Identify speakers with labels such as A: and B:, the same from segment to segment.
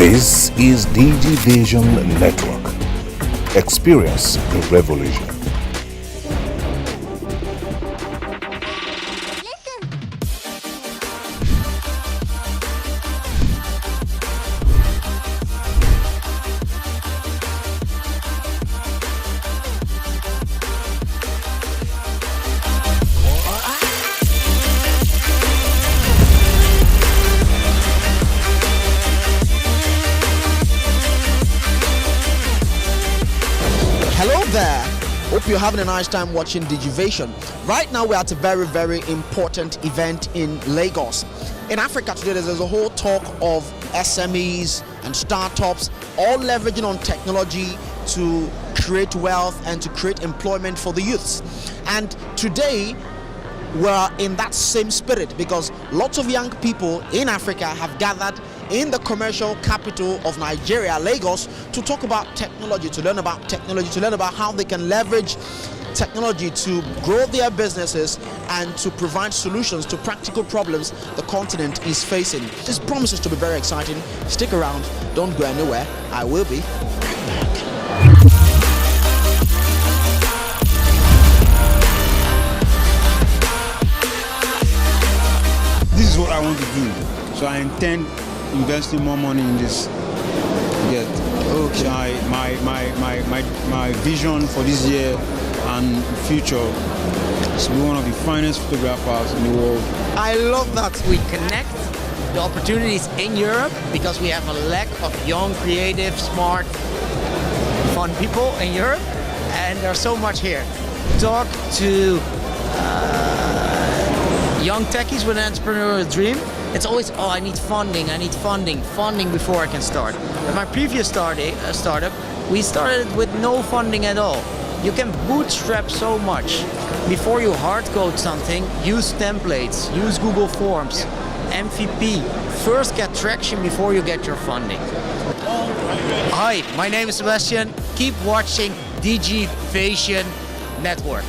A: This is Digivation Network. Experience the revolution.
B: Hello there. Hope you're having a nice time watching Digivation. Right now we're at a very, very important event in Lagos. In Africa today there's a whole talk of SMEs and startups all leveraging on technology to create wealth and to create employment for the youths. And today we're in that same spirit because lots of young people in Africa have gathered in the commercial capital of Nigeria, Lagos, to talk about technology, to learn about technology, to learn about how they can leverage technology to grow their businesses and to provide solutions to practical problems the continent is facing. This promises to be very exciting. Stick around, don't go anywhere. I will be right back.
C: This is what I want to do, so I intend investing more money in this. Yes. Okay. So my vision for this year and future is to be one of the finest photographers in the world.
B: I love that.
D: We connect the opportunities in Europe because we have a lack of young, creative, smart, fun people in Europe, and there's so much here. Talk to young techies with an entrepreneurial dream. It's always, oh, I need funding before I can start. At my previous startup, we started with no funding at all. You can bootstrap so much. Before you hard code something, use templates, use Google Forms, MVP. First get traction before you get your funding. Hi, my name is Sebastian. Keep watching Digivation Network.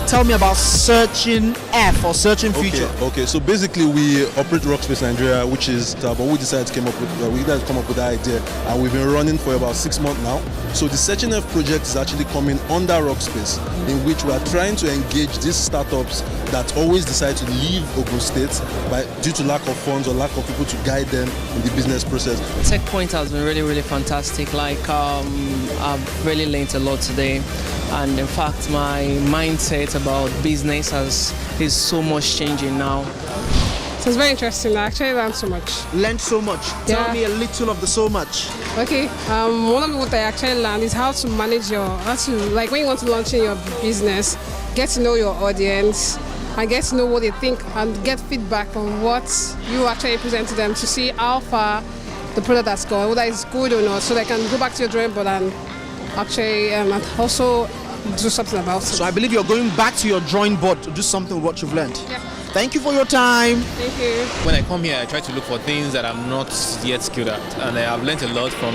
B: Tell me about Searching F or Searching Future.
E: Okay. So basically, we operate Rockspace Nigeria, which is but we decided to come up with that idea, and we've been running for about 6 months now. So the Searching F project is actually coming under Rockspace, in which we are trying to engage these startups that always decide to leave Ogun State due to lack of funds or lack of people to guide them in the business process.
F: Techpoint has been really fantastic. I've really learned a lot today, and in fact my mindset about business is so much changing now.
G: So it's very interesting. I actually learned so much.
B: Learned so much.
G: Yeah.
B: Tell me a little of the so much.
G: Okay. One of what I actually learned is how to manage when you want to launch in your business, get to know your audience and get to know what they think and get feedback on what you actually present to them to see how far the product has gone, whether it's good or not, so they can go back to your drawing board and actually and also do something about it.
B: So I believe you're going back to your drawing board to do something with what you've learned.
G: Yeah.
B: Thank you for your time.
G: Thank you.
H: When I come here, I try to look for things that I'm not yet skilled at, and I have learned a lot from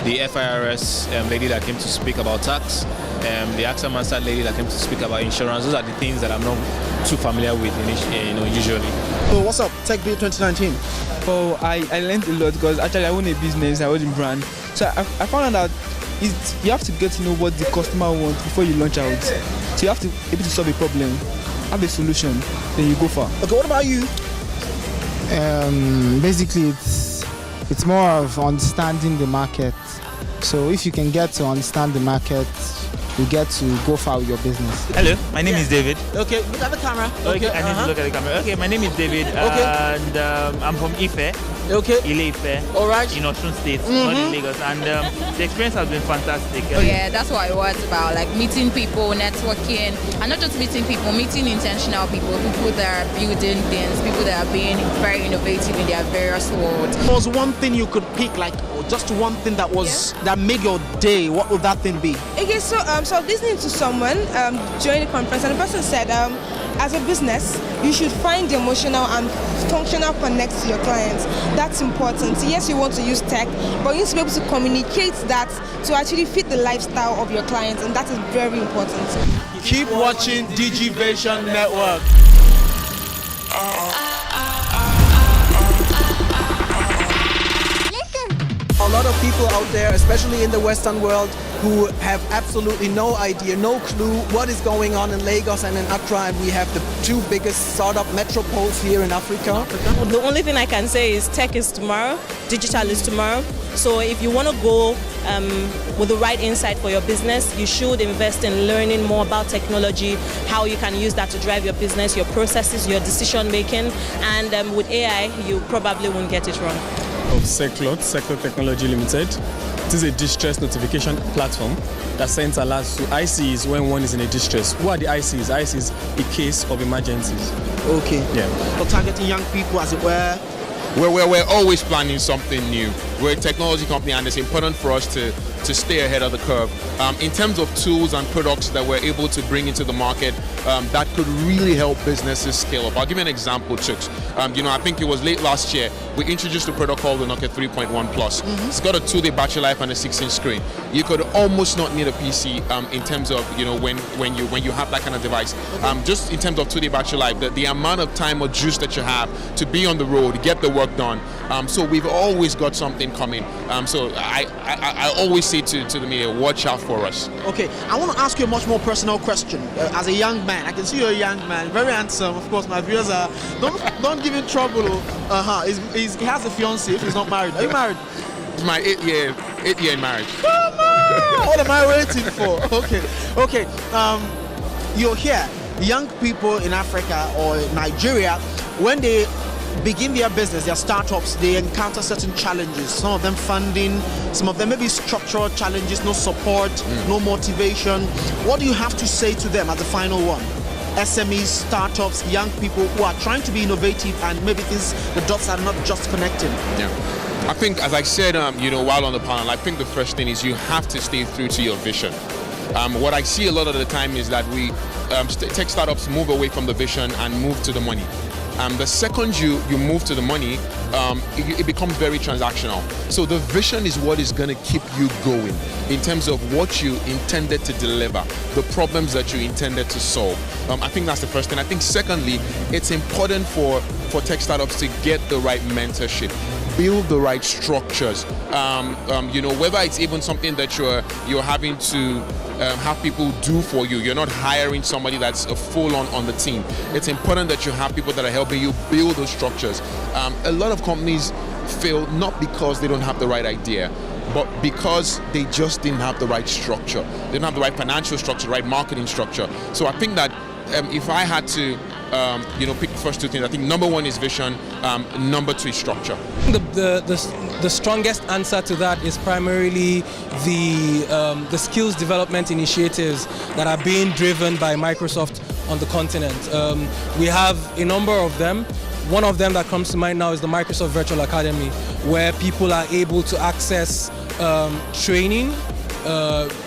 H: the FIRS lady that came to speak about tax, the AXA Master lady that came to speak about insurance. Those are the things that I'm not too familiar with, usually.
B: So what's up, TechBuild 2019?
I: Oh, I learned a lot because actually I own a business, I own a brand. So I found out that you have to get to know what the customer wants before you launch out. So you have to be able to solve a problem, have a solution, then you go far.
B: Okay, what about you?
J: Basically, it's more of understanding the market. So if you can get to understand the market, you get to go far with your business.
K: Hello, my name is David.
B: Okay, look at the camera.
K: Okay, I need to look at the camera. Okay, my name is David, and I'm from Ife.
B: Okay.
K: Ile-Ife.
B: All right.
K: In Osun State, not in Lagos, and the experience has been fantastic.
L: Yeah, that's what it was about, like meeting people, networking, and not just meeting people, meeting intentional people that are building things, people that are being very innovative in their various worlds.
B: If there was one thing you could pick, just one thing that made your day, what would that thing be?
M: Okay, so I was listening to someone during the conference, and the person said, as a business, you should find the emotional and functional connect to your clients. That's important. Yes, you want to use tech, but you need to be able to communicate that to actually fit the lifestyle of your clients, and that is very important.
B: Keep watching Digivation Network.
N: A lot of people out there, especially in the Western world, who have absolutely no idea, no clue what is going on in Lagos and in Accra, and we have the two biggest startup metropoles here in Africa.
O: The only thing I can say is tech is tomorrow, digital is tomorrow. So if you want to go with the right insight for your business, you should invest in learning more about technology, how you can use that to drive your business, your processes, your decision making, and with AI, you probably won't get it wrong.
P: Of Seclot, Sector Technology Limited. It is a distress notification platform that sends alerts to ICs when one is in a distress. Who are the ICs? ICs is a case of emergencies.
B: Okay.
P: Yeah.
B: So targeting young people, as it were.
Q: We're always planning something new. We're a technology company, and it's important for us to stay ahead of the curve. In terms of tools and products that we're able to bring into the market that could really help businesses scale up. I'll give you an example, Chooks. I think it was late last year, we introduced a product called the Nokia 3.1 Plus. It's got a 2-day battery life and a 6-inch screen. You could almost not need a PC in terms of when you have that kind of device. Just in terms of 2-day battery life, the amount of time or juice that you have to be on the road, get the work done. So we've always got something coming. So I always say to the media, watch out for us.
B: Okay, I want to ask you a much more personal question. As a young man, I can see you're a young man, very handsome. Of course, my viewers are. Don't give him trouble. He has a fiancée if he's not married. Are you married?
Q: It's my 8-year marriage.
B: Come on! What am I waiting for? Okay. You're here. Young people in Africa or Nigeria, when they begin their business, their startups, they encounter certain challenges. Some of them funding, some of them maybe structural challenges, no support, no motivation. What do you have to say to them as the final one? SMEs, startups, young people who are trying to be innovative, and maybe the dots are not just connecting.
Q: Yeah. I think, as I said, while on the panel, I think the first thing is you have to stay true to your vision. What I see a lot of the time is that we tech startups move away from the vision and move to the money. The second you move to the money, it becomes very transactional. So the vision is what is going to keep you going in terms of what you intended to deliver, the problems that you intended to solve. I think that's the first thing. I think secondly, it's important for tech startups to get the right mentorship, build the right structures. Whether it's even something that you're having to have people do for you. You're not hiring somebody that's a full-on on the team. It's important that you have people that are helping you build those structures. A lot of companies fail not because they don't have the right idea, but because they just didn't have the right structure. They didn't have the right financial structure, right marketing structure. So I think that if I had to pick the first two things, I think number one is vision, number two is structure.
R: The strongest answer to that is primarily the skills development initiatives that are being driven by Microsoft on the continent. We have a number of them. One of them that comes to mind now is the Microsoft Virtual Academy, where people are able to access training,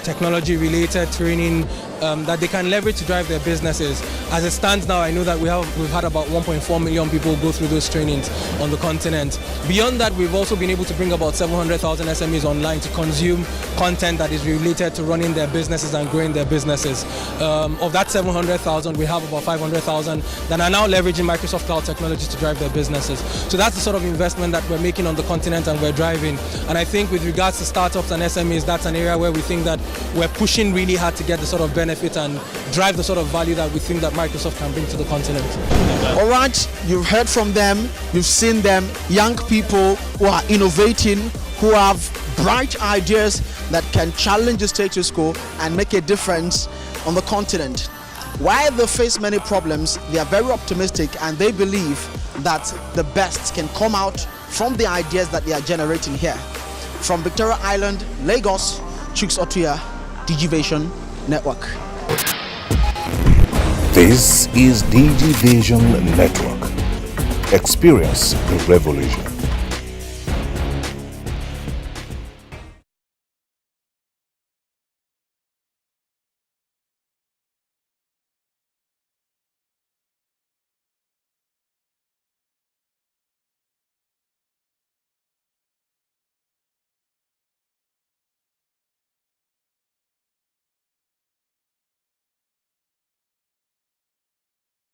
R: technology-related training that they can leverage to drive their businesses. As it stands now, I know that we've had about 1.4 million people go through those trainings on the continent. Beyond that, we've also been able to bring about 700,000 SMEs online to consume content that is related to running their businesses and growing their businesses. Of that 700,000, we have about 500,000 that are now leveraging Microsoft Cloud technology to drive their businesses. So that's the sort of investment that we're making on the continent and we're driving. And I think with regards to startups and SMEs, that's an area where we think that we're pushing really hard to get the sort of benefit and drive the sort of value that we think that Microsoft can bring to the continent.
B: All right, you've heard from them, you've seen them, young people who are innovating, who have bright ideas that can challenge the status quo and make a difference on the continent. While they face many problems, they are very optimistic and they believe that the best can come out from the ideas that they are generating here. From Victoria Island, Lagos, Chooks Otuya, Digivation Network.
A: This is Digivation Network. Experience the revolution.